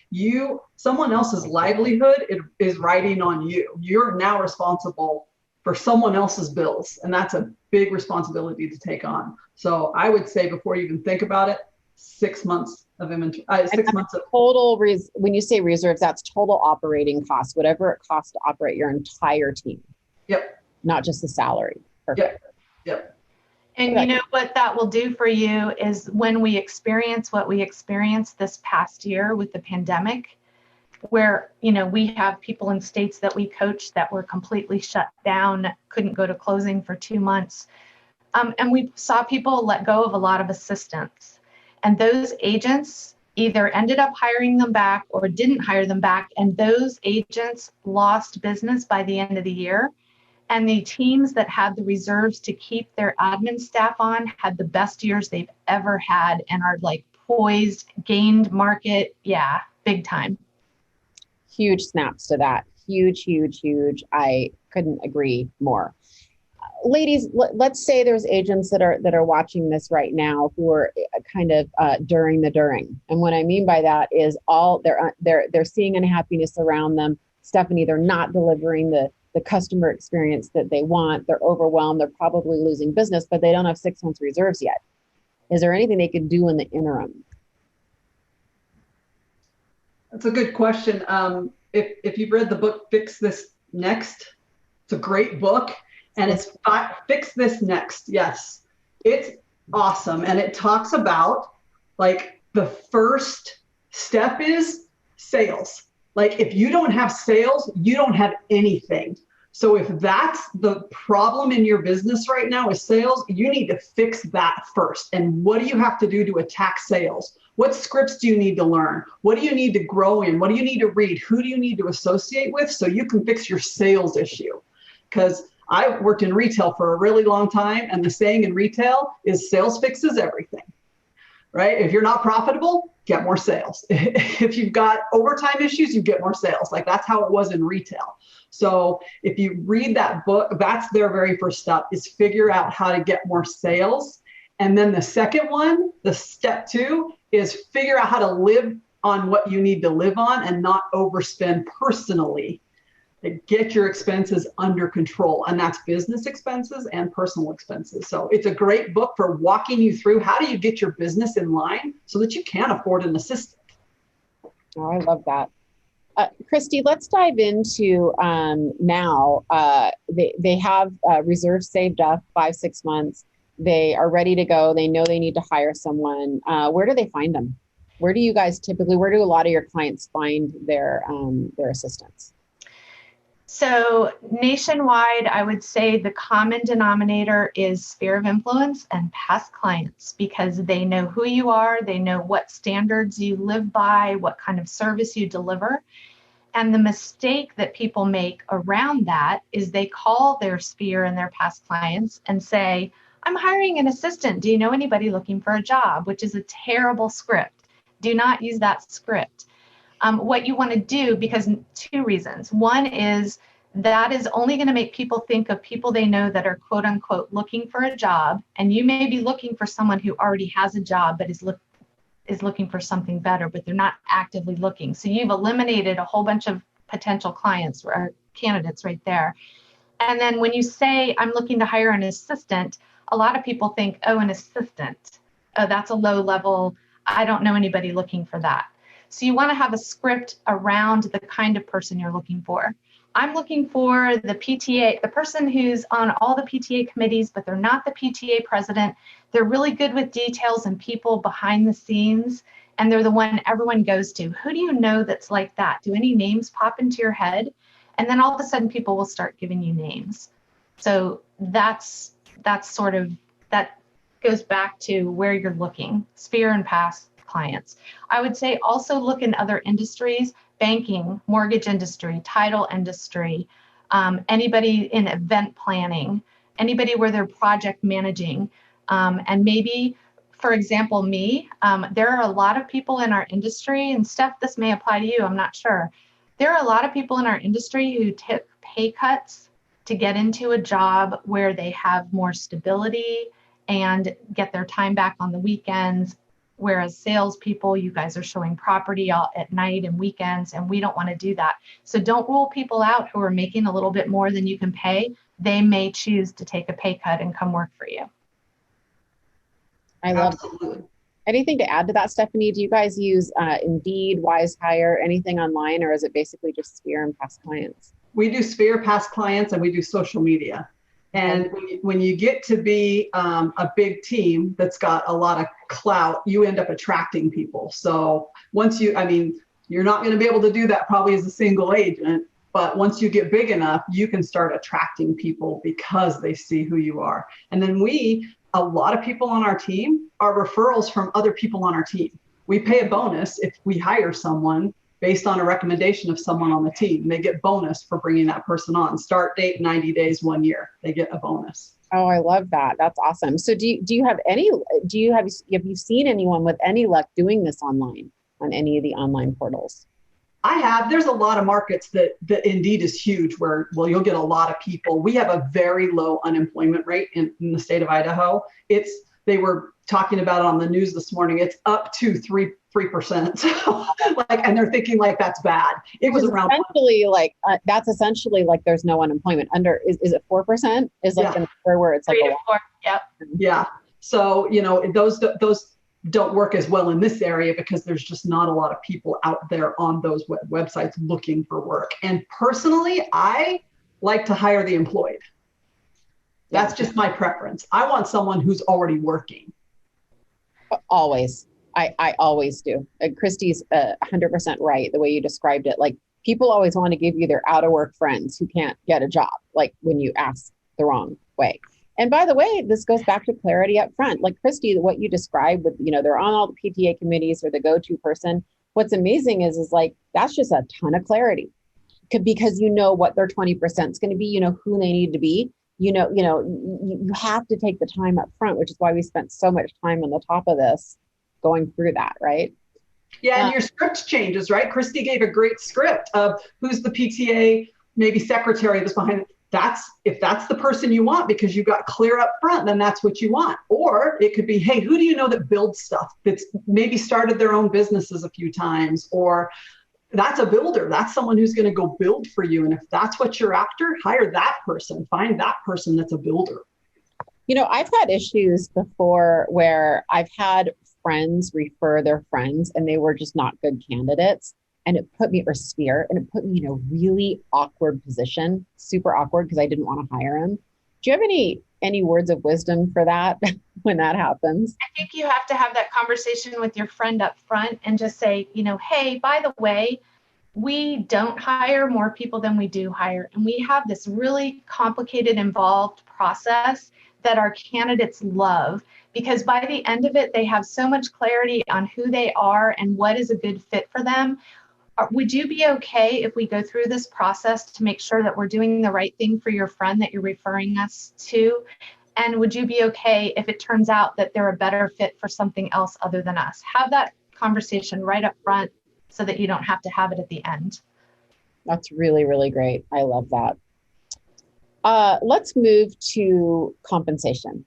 Someone else's livelihood is riding on you. You're now responsible for someone else's bills. And that's a big responsibility to take on. So I would say before you even think about it, 6 months of inventory, 6 months of total. When you say reserves, that's total operating costs, whatever it costs to operate your entire team. Yep. Not just the salary. Perfect. Yep. And you know what that will do for you is when we experience what we experienced this past year with the pandemic, where, we have people in states that we coach that were completely shut down, couldn't go to closing for 2 months. And we saw people let go of a lot of assistants. And those agents either ended up hiring them back or didn't hire them back. And those agents lost business by the end of the year. And the teams that had the reserves to keep their admin staff on had the best years they've ever had and are poised, gained market. Yeah, big time. Huge snaps to that. Huge, huge, huge. I couldn't agree more. Ladies, let's say there's agents that are watching this right now who are kind of during. And what I mean by that is they're seeing unhappiness around them. Stephanie, they're not delivering the customer experience that they want. They're overwhelmed. They're probably losing business, but they don't have 6 months reserves yet. Is there anything they could do in the interim? That's a good question. If you've read the book, Fix This Next, it's a great book. And it's Fix This Next. Yes, it's awesome. And it talks about the first step is sales. If you don't have sales, you don't have anything. So if that's the problem in your business right now is sales, you need to fix that first. And what do you have to do to attack sales? What scripts do you need to learn? What do you need to grow in? What do you need to read? Who do you need to associate with so you can fix your sales issue? Because I worked in retail for a really long time, and the saying in retail is sales fixes everything, right? If you're not profitable, get more sales. If you've got overtime issues, you get more sales. That's how it was in retail. So if you read that book, that's their very first step, is figure out how to get more sales. And then the second one, the step 2, is figure out how to live on what you need to live on and not overspend personally. Get your expenses under control. And that's business expenses and personal expenses. So it's a great book for walking you through how do you get your business in line so that you can afford an assistant. Oh, I love that. Christy, let's dive into now. They have reserves saved up 5-6 months. They are ready to go. They know they need to hire someone. Where do they find them? Where do a lot of your clients find their assistants? So nationwide, I would say the common denominator is sphere of influence and past clients, because they know who you are, they know what standards you live by, what kind of service you deliver. And the mistake that people make around that is they call their sphere and their past clients and say, I'm hiring an assistant. Do you know anybody looking for a job? Which is a terrible script. Do not use that script. What you want to do, because two reasons. One is that is only going to make people think of people they know that are quote unquote looking for a job. And you may be looking for someone who already has a job, but is looking for something better, but they're not actively looking. So you've eliminated a whole bunch of potential clients or candidates right there. And then when you say, I'm looking to hire an assistant, a lot of people think, oh, an assistant. Oh, that's a low level. I don't know anybody looking for that. So you want to have a script around the kind of person you're looking for. I'm looking for the PTA, the person who's on all the PTA committees, but they're not the PTA president. They're really good with details and people behind the scenes, and they're the one everyone goes to. Who do you know that's like that? Do any names pop into your head? And then all of a sudden people will start giving you names. So that's sort of, that goes back to where you're looking, sphere and past clients. I would say also look in other industries, banking, mortgage industry, title industry, anybody in event planning, anybody where they're project managing. And maybe, for example, me, there are a lot of people in our industry, and Steph, this may apply to you, I'm not sure. There are a lot of people in our industry who took pay cuts to get into a job where they have more stability and get their time back on the weekends. Whereas salespeople, you guys are showing property all at night and weekends, and we don't want to do that. So don't rule people out who are making a little bit more than you can pay. They may choose to take a pay cut and come work for you. I love that. Anything to add to that, Stephanie? Do you guys use Indeed, Wise Hire, anything online, or is it basically just Sphere and past clients? We do Sphere, past clients, and we do social media. And when you get to be a big team that's got a lot of clout, you end up attracting people. So once you're not going to be able to do that probably as a single agent, but once you get big enough, you can start attracting people because they see who you are. And then a lot of people on our team are referrals from other people on our team. We pay a bonus if we hire someone based on a recommendation of someone on the team. They get bonus for bringing that person on. Start date, 90 days, 1 year. They get a bonus. Oh, I love that. That's awesome. So have you seen anyone with any luck doing this online on any of the online portals? I have. There's a lot of markets that Indeed is huge where, you'll get a lot of people. We have a very low unemployment rate in the state of Idaho. They were talking about it on the news this morning. It's up to 3%. And they're thinking like that's bad. It was around essentially that's essentially like there's no unemployment under. Is it 4%? Is like the number where it's like 3 to 4. Yep. Yeah. So those don't work as well in this area because there's just not a lot of people out there on those websites looking for work. And personally, I like to hire the employed. That's just my preference. I want someone who's already working. Always. I always do. Christy's 100% right. The way you described it, like people always want to give you their out of work friends who can't get a job, like when you ask the wrong way. And by the way, this goes back to clarity up front. Like Christy, what you described with, they're on all the PTA committees or the go-to person. What's amazing is like, that's just a ton of clarity because what their 20% is going to be, who they need to be. You have to take the time up front, which is why we spent so much time on the top of this going through that, right? Yeah, and your script changes, right? Christy gave a great script of who's the PTA, maybe secretary that's behind it. If that's the person you want because you got clear up front, then that's what you want. Or it could be, hey, who do you know that builds stuff, that's maybe started their own businesses a few times, or that's a builder. That's someone who's going to go build for you. And if that's what you're after, hire that person. Find that person that's a builder. I've had issues before where I've had friends refer their friends and they were just not good candidates. And it put me in a really awkward position, super awkward because I didn't want to hire him. Do you have any words of wisdom for that when that happens? I think you have to have that conversation with your friend up front and just say, hey, by the way, we don't hire more people than we do hire. And we have this really complicated, involved process that our candidates love, because by the end of it, they have so much clarity on who they are and what is a good fit for them. Would you be okay if we go through this process to make sure that we're doing the right thing for your friend that you're referring us to? And would you be okay if it turns out that they're a better fit for something else other than us? Have that conversation right up front so that you don't have to have it at the end. That's really, really great. I love that. Let's move to compensation.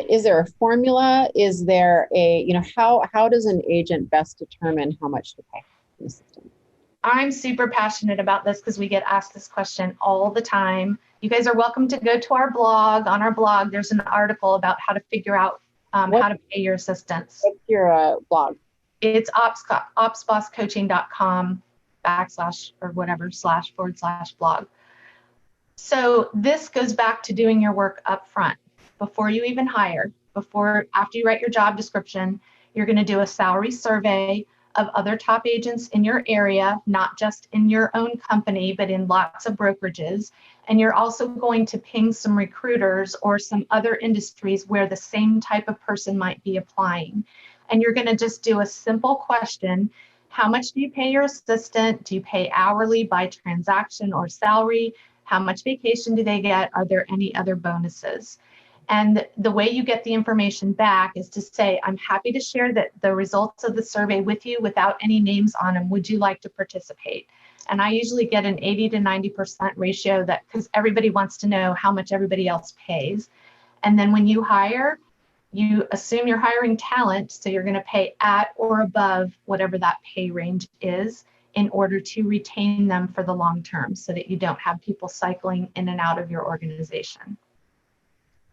Is there a formula? Is there how does an agent best determine how much to pay an assistant? I'm super passionate about this because we get asked this question all the time. You guys are welcome to go to our blog. On our blog, there's an article about how to figure out how to pay your assistants. What's your blog? It's opsbosscoaching.com/blog. So this goes back to doing your work up front. Before you even hire, after you write your job description, you're going to do a salary survey of other top agents in your area, not just in your own company, but in lots of brokerages. And you're also going to ping some recruiters or some other industries where the same type of person might be applying. And you're going to just do a simple question. How much do you pay your assistant? Do you pay hourly, by transaction, or salary? How much vacation do they get? Are there any other bonuses? And the way you get the information back is to say, I'm happy to share the results of the survey with you without any names on them. Would you like to participate? And I usually get an 80 to 90% ratio, because everybody wants to know how much everybody else pays. And then when you hire, you assume you're hiring talent, so you're going to pay at or above whatever that pay range is in order to retain them for the long term, so that you don't have people cycling in and out of your organization.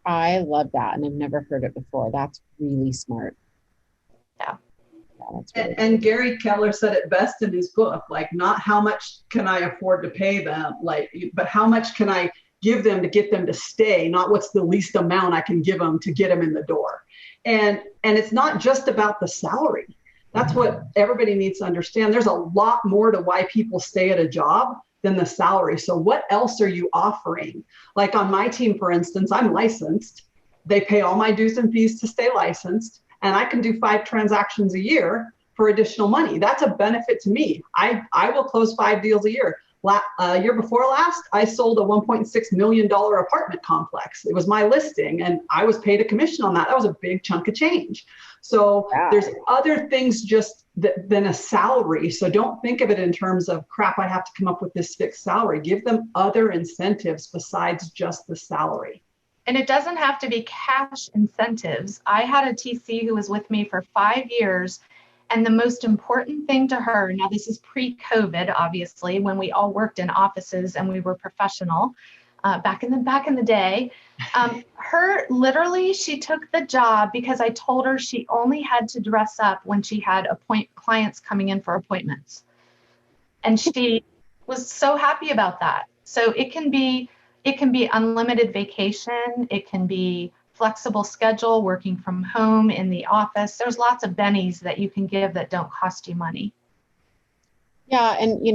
I love that, and I've never heard it before. That's really smart. Yeah. That's really and Gary Keller said it best in his book, like, not how much can I afford to pay them, but how much can I give them to get them to stay, not what's the least amount I can give them to get them in the door. And it's not just about the salary. That's what everybody needs to understand. There's a lot more to why people stay at a job than the salary. So what else are you offering? Like on my team, for instance, I'm licensed. They pay all my dues and fees to stay licensed, and I can do 5 transactions a year for additional money. That's a benefit to me. I will close 5 deals a year. Year before last, I sold a $1.6 million apartment complex. It was my listing, and I was paid a commission on that. That was a big chunk of change. So there's other things just than a salary. So don't think of it in terms of, crap, I have to come up with this fixed salary. Give them other incentives besides just the salary. And it doesn't have to be cash incentives. I had a TC who was with me for 5 years. And the most important thing to her, now this is pre-COVID, obviously, when we all worked in offices and we were professional back in the day, she took the job because I told her she only had to dress up when she had clients coming in for appointments. And she was so happy about that. So it can be unlimited vacation. It can be flexible schedule, working from home, in the office. There's lots of bennies that you can give that don't cost you money. Yeah, and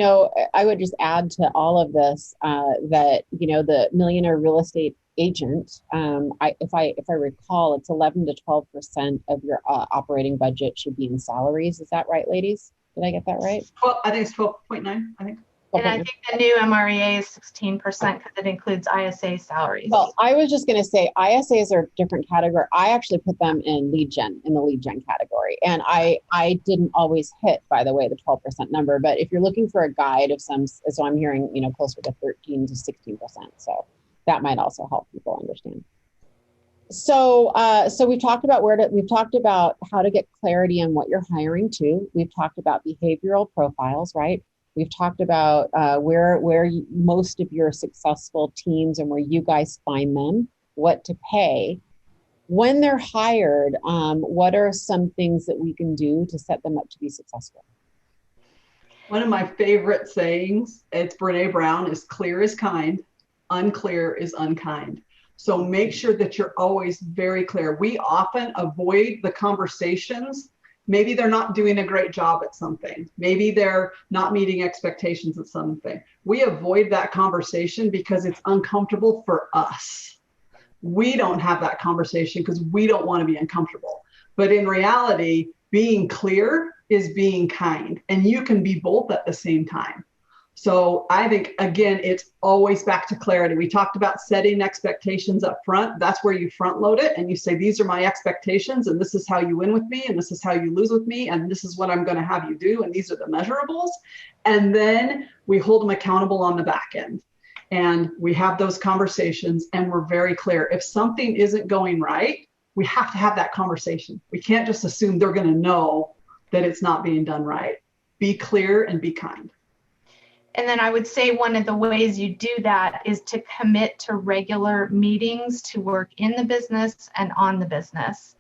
I would just add to all of this that the millionaire real estate agent, if I recall, it's 11 to 12% of your operating budget should be in salaries. Is that right, ladies? Did I get that right? Well, I think it's 12.9. I think. And I think the new MREA is 16% because it includes ISA salaries. Well, I was just going to say ISAs are a different category. I actually put them in the lead gen category. And I didn't always hit, by the way, the 12% number. But if you're looking for a guide of so I'm hearing, closer to 13 to 16%. So that might also help people understand. So we've talked about we've talked about how to get clarity on what you're hiring to. We've talked about behavioral profiles, right? We've talked about where most of your successful teams and where you guys find them, what to pay. When they're hired, what are some things that we can do to set them up to be successful? One of my favorite sayings, it's Brene Brown, is clear is kind, unclear is unkind. So make sure that you're always very clear. We often avoid the conversations Maybe they're not doing a great job at something. Maybe they're not meeting expectations at something. We avoid that conversation because it's uncomfortable for us. We don't have that conversation because we don't want to be uncomfortable. But in reality, being clear is being kind, and you can be both at the same time. So I think, again, it's always back to clarity. We talked about setting expectations up front. That's where you front load it and you say, these are my expectations, and this is how you win with me, and this is how you lose with me, and this is what I'm going to have you do, and these are the measurables. And then we hold them accountable on the back end. And we have those conversations, and we're very clear. If something isn't going right, we have to have that conversation. We can't just assume they're going to know that it's not being done right. Be clear and be kind. And then I would say one of the ways you do that is to commit to regular meetings to work in the business and on the business.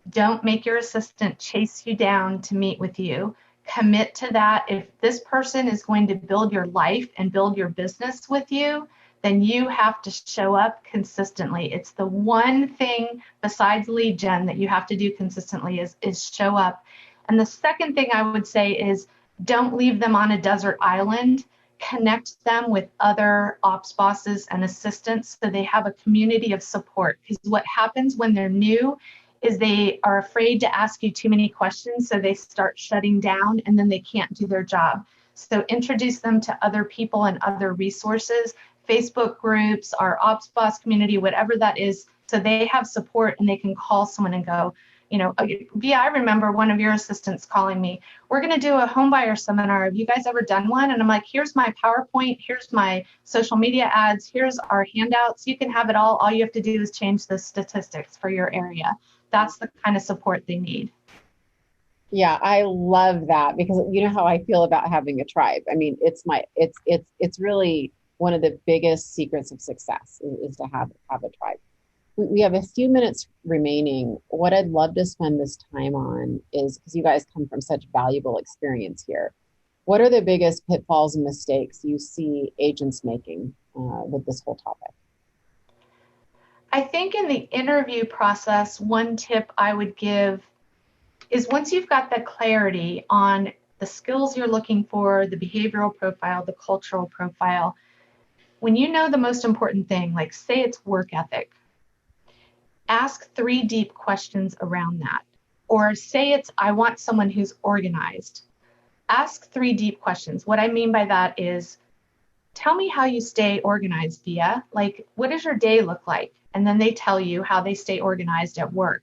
Don't make your assistant chase you down to meet with you. Commit to that. If this person is going to build your life and build your business with you, then you have to show up consistently. It's the one thing besides lead gen that you have to do consistently is show up. And the second thing I would say is don't leave them on a desert island. Connect them with other ops bosses and assistants so they have a community of support. Because what happens when they're new is they are afraid to ask you too many questions, so they start shutting down and then they can't do their job. So introduce them to other people and other resources, Facebook groups, our ops boss community, whatever that is, so they have support and they can call someone and go, you know, Vija, I remember one of your assistants calling me, we're going to do a home buyer seminar. Have you guys ever done one? And I'm like, here's my PowerPoint. Here's my social media ads. Here's our handouts. You can have it all. All you have to do is change the statistics for your area. That's the kind of support they need. Yeah, I love that, because you know how I feel about having a tribe. I mean, it's really one of the biggest secrets of success is to have a tribe. We have a few minutes remaining. What I'd love to spend this time on is, because you guys come from such valuable experience here, what are the biggest pitfalls and mistakes you see agents making with this whole topic? I think in the interview process, one tip I would give is once you've got the clarity on the skills you're looking for, the behavioral profile, the cultural profile, when you know the most important thing, like say it's work ethic, ask 3 deep questions around that. Or say it's, I want someone who's organized. Ask 3 deep questions. What I mean by that is, tell me how you stay organized, Vija. Like, what does your day look like? And then they tell you how they stay organized at work.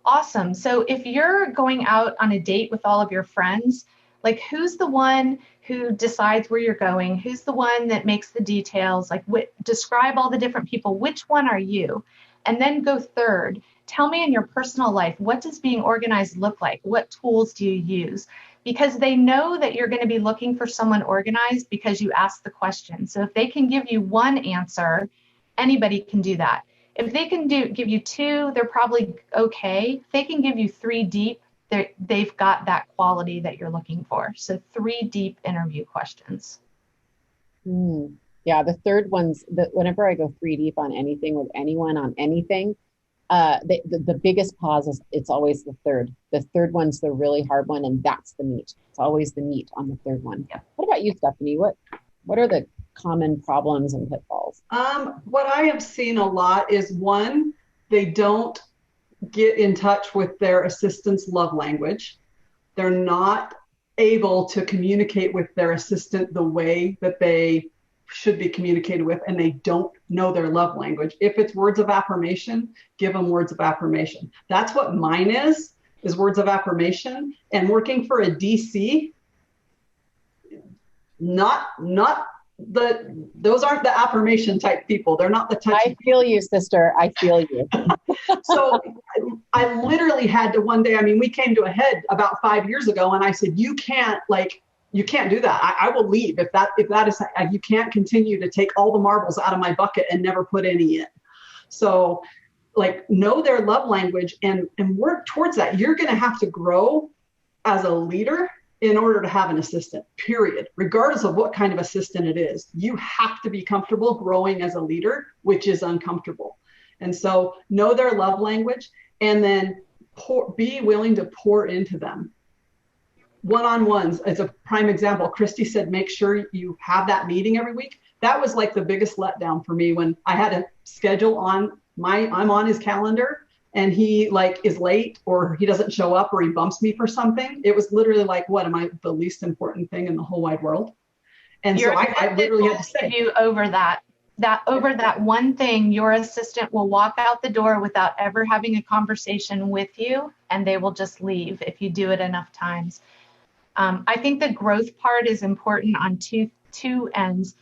Awesome. So if you're going out on a date with all of your friends, like who's the one who decides where you're going? Who's the one that makes the details? Like describe all the different people. Which one are you? And then go third, tell me in your personal life, what does being organized look like? What tools do you use? Because they know that you're going to be looking for someone organized because you asked the question. So if they can give you one answer, anybody can do that. If they can give you 2, they're probably okay. If they can give you 3 deep, they've got that quality that you're looking for. So 3 deep interview questions. Yeah, the third one's whenever I go 3 deep on anything with anyone on anything, the biggest pause is it's always the third. The third one's the really hard one, and that's the meat. It's always the meat on the third one. Yeah. What about you, Stephanie? What are the common problems and pitfalls? What I have seen a lot is, one, they don't get in touch with their assistant's love language. They're not able to communicate with their assistant the way that they should be communicated with, and they don't know their love language. If it's words of affirmation, give them words of affirmation. That's what mine is words of affirmation. And working for a DC, those aren't the affirmation type people. They're not the touchy. I feel you, sister. I feel you. So I literally had to one day, I mean, we came to a head about 5 years ago, and I said, you can't do that. I will leave if that is, you can't continue to take all the marbles out of my bucket and never put any in. So know their love language and work towards that. You're going to have to grow as a leader in order to have an assistant, period. Regardless of what kind of assistant it is, you have to be comfortable growing as a leader, which is uncomfortable. And so know their love language, and then be willing to pour into them. one-on-ones is a prime example. Christy said, make sure you have that meeting every week. That was like the biggest letdown for me when I had a schedule I'm on his calendar and he like is late or he doesn't show up or he bumps me for something. It was literally like, what, am I the least important thing in the whole wide world? And so I literally had to say, you over that one thing, your assistant will walk out the door without ever having a conversation with you, and they will just leave if you do it enough times. I think the growth part is important on two ends.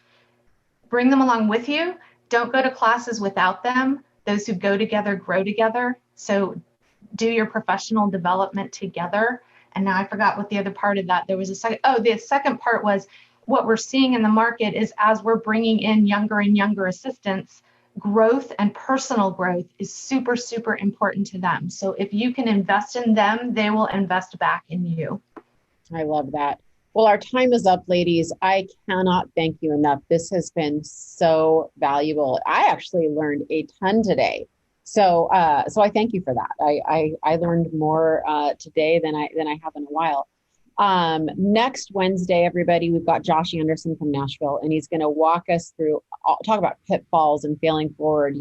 Bring them along with you. Don't go to classes without them. Those who go together grow together. So do your professional development together. And now I forgot what the other part of that. There was a second. Oh, the second part was what we're seeing in the market is as we're bringing in younger and younger assistants, growth and personal growth is super, super important to them. So if you can invest in them, they will invest back in you. I love that. Well, our time is up, ladies. I cannot thank you enough. This has been so valuable. I actually learned a ton today. So I thank you for that. I learned more today than I have in a while. Next Wednesday, everybody, we've got Josh Anderson from Nashville, and he's going to walk us through, talk about pitfalls and failing forward,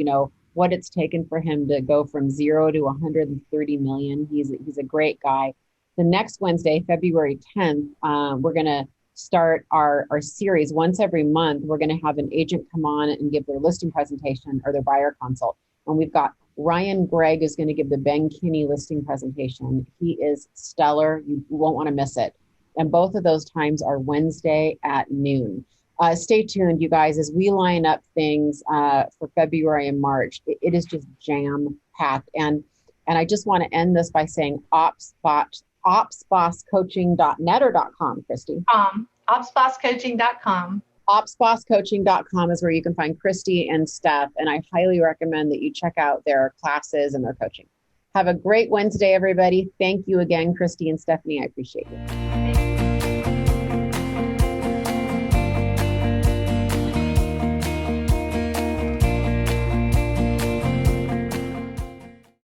what it's taken for him to go from 0 to 130 million. He's a great guy. The next Wednesday, February 10th, we're going to start our series. Once every month, we're going to have an agent come on and give their listing presentation or their buyer consult. And we've got Ryan Gregg is going to give the Ben Kinney listing presentation. He is stellar. You won't want to miss it. And both of those times are Wednesday at noon. Stay tuned, you guys, as we line up things for February and March. It is just jam-packed. And I just want to end this by saying opsbosscoaching.net or .com, Christy? Opsbosscoaching.com. Opsbosscoaching.com is where you can find Christy and Steph, and I highly recommend that you check out their classes and their coaching. Have a great Wednesday, everybody. Thank you again, Christy and Stephanie. I appreciate you.